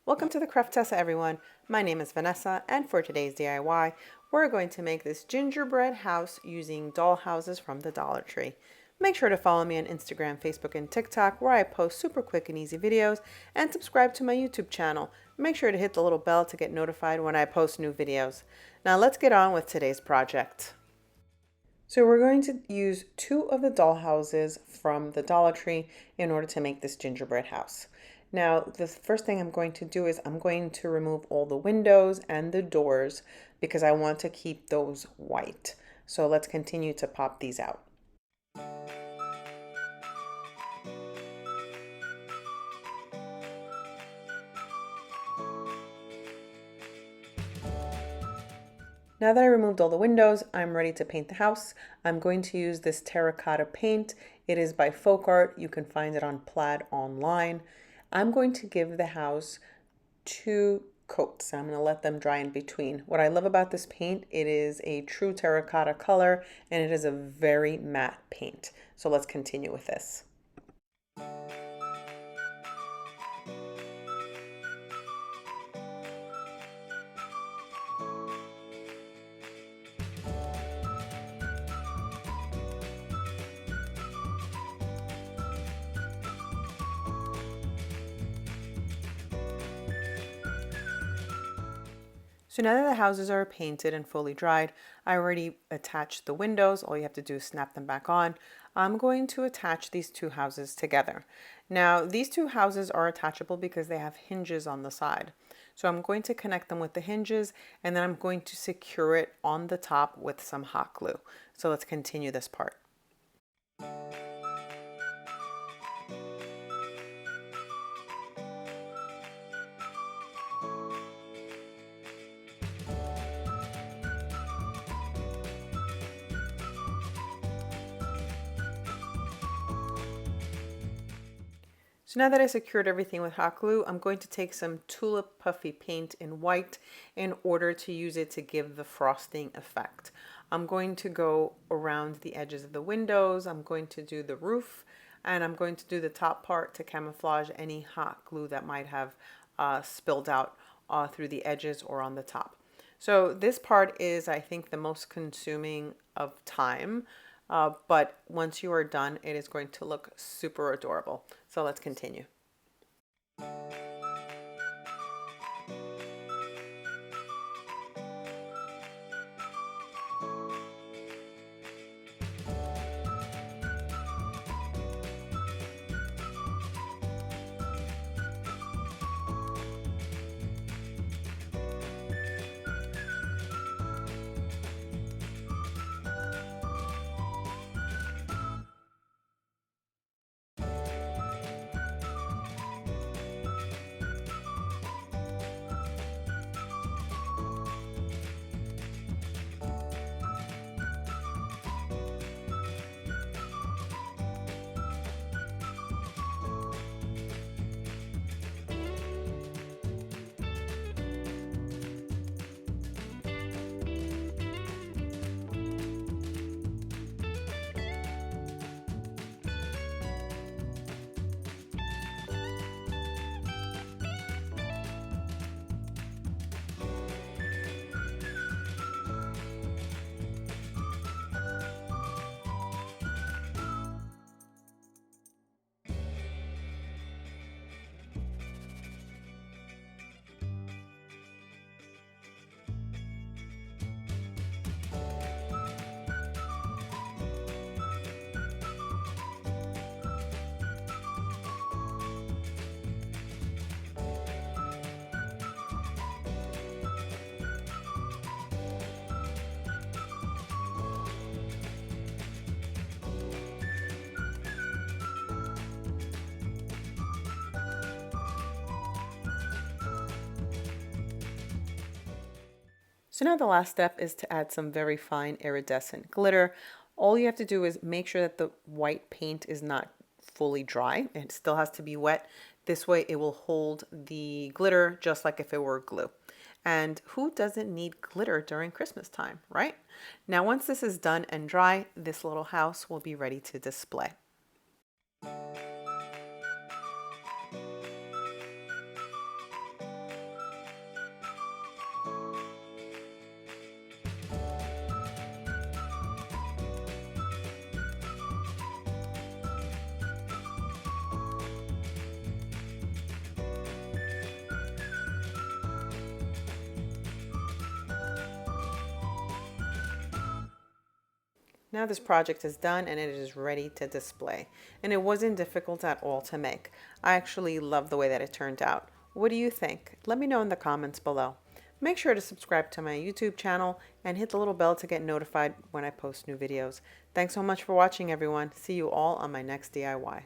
Welcome to the Craftessa, everyone. My name is Vanessa, and for today's DIY, we're going to make this gingerbread house using doll houses from the Dollar Tree. Make sure to follow me on Instagram, Facebook, and TikTok, where I post super quick and easy videos, and subscribe to my YouTube channel. Make sure to hit the little bell to get notified when I post new videos. Now let's get on with today's project. So we're going to use 2 of the doll houses from the Dollar Tree in order to make this gingerbread house. Now, the first thing I'm going to do is I'm going to remove all the windows and the doors because I want to keep those white. So let's continue to pop these out. Now that I removed all the windows, I'm ready to paint the house. I'm going to use this terracotta paint. It is by Folk Art. You can find it on Plaid online. I'm going to give the house 2 coats. I'm going to let them dry in between. What I love about this paint, it is a true terracotta color and it is a very matte paint. So let's continue with this. So now that the houses are painted and fully dried, I already attached the windows. All you have to do is snap them back on. I'm going to attach these 2 houses together. Now, these 2 houses are attachable because they have hinges on the side. So I'm going to connect them with the hinges and then I'm going to secure it on the top with some hot glue. So let's continue this part. So now that I secured everything with hot glue, I'm going to take some tulip puffy paint in white in order to use it to give the frosting effect. I'm going to go around the edges of the windows, I'm going to do the roof, and I'm going to do the top part to camouflage any hot glue that might have spilled out through the edges or on the top. So this part is, I think, the most consuming of time. But once you are done, it is going to look super adorable. So let's continue. So now the last step is to add some very fine iridescent glitter. All you have to do is make sure that the white paint is not fully dry. It still has to be wet. This way it will hold the glitter just like if it were glue. And who doesn't need glitter during Christmas time, right? Now, once this is done and dry, this little house will be ready to display. Now this project is done and it is ready to display. And it wasn't difficult at all to make. I actually love the way that it turned out. What do you think? Let me know in the comments below. Make sure to subscribe to my YouTube channel and hit the little bell to get notified when I post new videos. Thanks so much for watching, everyone. See you all on my next DIY.